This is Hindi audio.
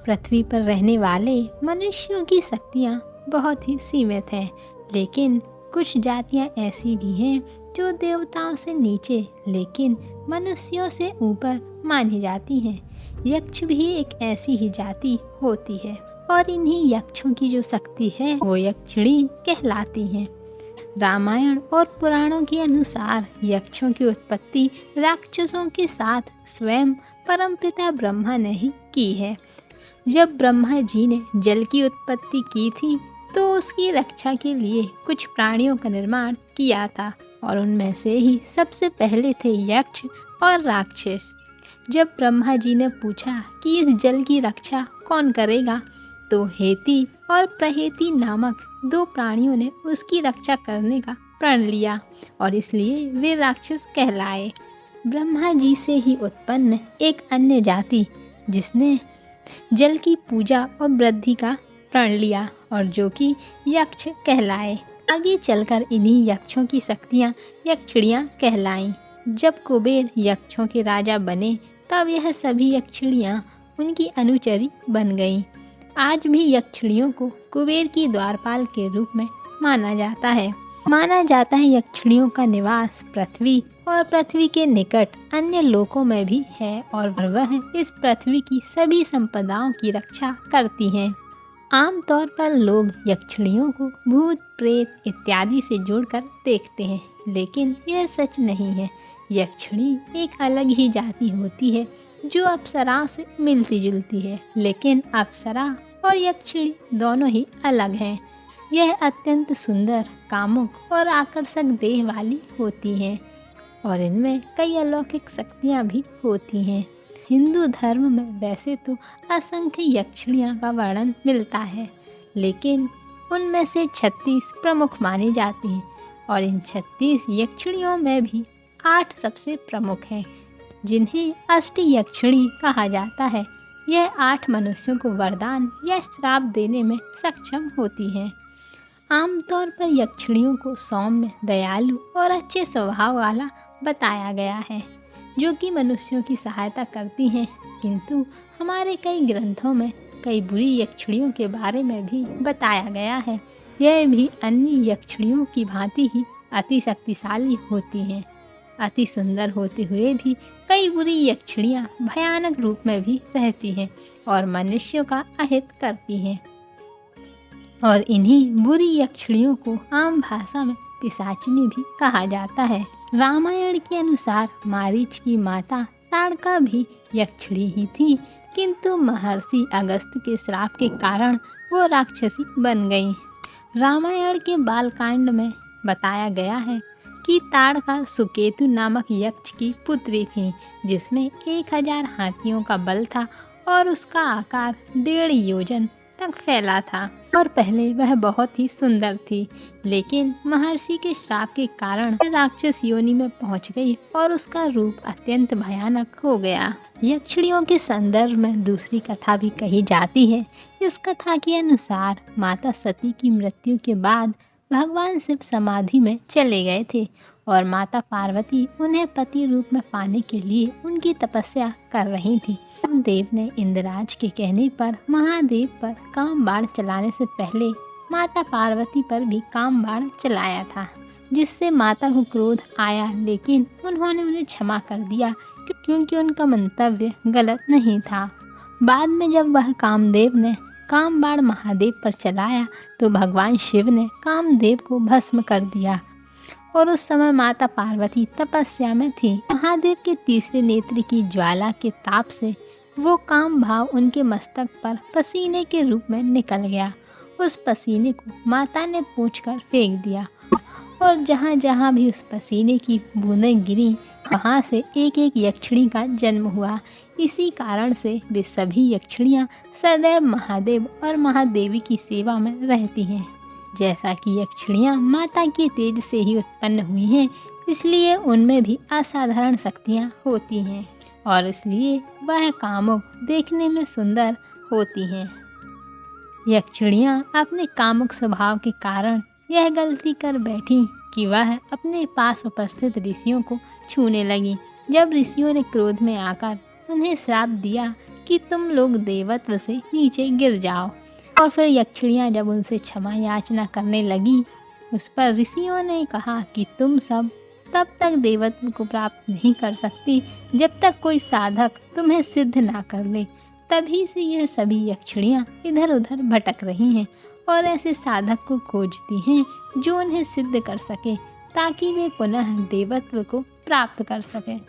पृथ्वी पर रहने वाले मनुष्यों की शक्तियाँ बहुत ही सीमित हैं, लेकिन कुछ जातियाँ ऐसी भी हैं जो देवताओं से नीचे लेकिन मनुष्यों से ऊपर मानी जाती हैं। यक्ष भी एक ऐसी ही जाति होती है और इन्हीं यक्षों की जो शक्ति है वो यक्षिणी कहलाती हैं। रामायण और पुराणों के अनुसार यक्षों की उत्पत्ति राक्षसों के साथ स्वयं परमपिता ब्रह्मा ने ही की है। जब ब्रह्मा जी ने जल की उत्पत्ति की थी तो उसकी रक्षा के लिए कुछ प्राणियों का निर्माण किया था और उनमें से ही सबसे पहले थे यक्ष और राक्षस। जब ब्रह्मा जी ने पूछा कि इस जल की रक्षा कौन करेगा, तो हेती और प्रहेती नामक दो प्राणियों ने उसकी रक्षा करने का प्रण लिया और इसलिए वे राक्षस कहलाए। ब्रह्मा जी से ही उत्पन्न एक अन्य जाति जिसने जल की पूजा और वृद्धि का प्रण लिया और जो कि यक्ष कहलाए। आगे चलकर इन्हीं यक्षों की शक्तियाँ यक्षिणियाँ कहलाईं। जब कुबेर यक्षों के राजा बने तब यह सभी यक्षिणियाँ उनकी अनुचरी बन गईं। आज भी यक्षिणियों को कुबेर की द्वारपाल के रूप में माना जाता है। यक्षिणियों का निवास पृथ्वी और पृथ्वी के निकट अन्य लोकों में भी है और वह इस पृथ्वी की सभी संपदाओं की रक्षा करती हैं। आमतौर पर लोग यक्षिणियों को भूत प्रेत इत्यादि से जोड़कर देखते हैं, लेकिन यह सच नहीं है। यक्षिणी एक अलग ही जाति होती है जो अप्सराओं से मिलती जुलती है, लेकिन अप्सरा और यक्षिणी दोनों ही अलग हैं। यह अत्यंत सुंदर, कामुक और आकर्षक देह वाली होती हैं और इनमें कई अलौकिक शक्तियाँ भी होती हैं। हिंदू धर्म में वैसे तो असंख्य यक्षिणियों का वर्णन मिलता है, लेकिन उनमें से 36 प्रमुख मानी जाती हैं और इन 36 यक्षिणियों में भी 8 सबसे प्रमुख हैं, जिन्हें अष्टयक्षिणी कहा जाता है। यह 8 मनुष्यों को वरदान या श्राप देने में सक्षम होती हैं। आमतौर पर यक्षिणियों को सौम्य, दयालु और अच्छे स्वभाव वाला बताया गया है, जो कि मनुष्यों की सहायता करती हैं, किंतु हमारे कई ग्रंथों में कई बुरी यक्षिणियों के बारे में भी बताया गया है। यह भी अन्य यक्षिणियों की भांति ही अति शक्तिशाली होती हैं। अति सुंदर होते हुए भी कई बुरी यक्षिणियाँ भयानक रूप में भी रहती हैं और मनुष्यों का अहित करती हैं और इन्हीं बुरी यक्षिणियों को आम भाषा में पिशाचिनी भी कहा जाता है। रामायण के अनुसार मारीच की माता ताड़का भी यक्षिणी ही थी, किंतु महर्षि अगस्त्य के श्राप के कारण वो राक्षसी बन गई। रामायण के बालकांड में बताया गया है कि ताड़का सुकेतु नामक यक्ष की पुत्री थी, जिसमें 1000 हाथियों का बल था और उसका आकार 1.5 योजन तक फैला था और पहले वह बहुत ही सुंदर थी, लेकिन महर्षि के श्राप के कारण राक्षस योनि में पहुंच गई और उसका रूप अत्यंत भयानक हो गया। यक्षिणियों के संदर्भ में दूसरी कथा भी कही जाती है। इस कथा के अनुसार माता सती की मृत्यु के बाद भगवान शिव समाधि में चले गए थे और माता पार्वती उन्हें पति रूप में पाने के लिए उनकी तपस्या कर रही थी। देव ने इंद्रराज के कहने पर महादेव पर काम बाण चलाने से पहले माता पार्वती पर भी काम बाण चलाया था, जिससे माता को क्रोध आया, लेकिन उन्होंने उन्हें क्षमा कर दिया क्योंकि उनका मंतव्य गलत नहीं था। बाद में जब वह कामदेव ने काम बाण महादेव पर चलाया तो भगवान शिव ने कामदेव को भस्म कर दिया और उस समय माता पार्वती तपस्या में थी। महादेव के तीसरे नेत्र की ज्वाला के ताप से वो काम भाव उनके मस्तक पर पसीने के रूप में निकल गया। उस पसीने को माता ने पोंछकर फेंक दिया और जहाँ जहाँ भी उस पसीने की बूंदें गिरी वहाँ से एक एक यक्षिणी का जन्म हुआ। इसी कारण से वे सभी यक्षिणियाँ सदैव महादेव और महादेवी की सेवा में रहती हैं। जैसा कि यक्षिणियाँ माता के तेज से ही उत्पन्न हुई हैं, इसलिए उनमें भी असाधारण शक्तियाँ होती हैं और इसलिए वह कामुक देखने में सुंदर होती हैं। यक्षिणियाँ अपने कामुक स्वभाव के कारण यह गलती कर बैठी कि वह अपने पास उपस्थित ऋषियों को छूने लगी। जब ऋषियों ने क्रोध में आकर उन्हें श्राप दिया कि तुम लोग देवत्व से नीचे गिर जाओ। और फिर यक्षिणियाँ जब उनसे क्षमा याचना करने लगी, उस पर ऋषियों ने कहा कि तुम सब तब तक देवत्व को प्राप्त नहीं कर सकती जब तक कोई साधक तुम्हें सिद्ध ना कर ले। तभी से यह सभी यक्षिणियाँ इधर उधर भटक रही हैं और ऐसे साधक को खोजती हैं जो उन्हें सिद्ध कर सके, ताकि वे पुनः देवत्व को प्राप्त कर सकें।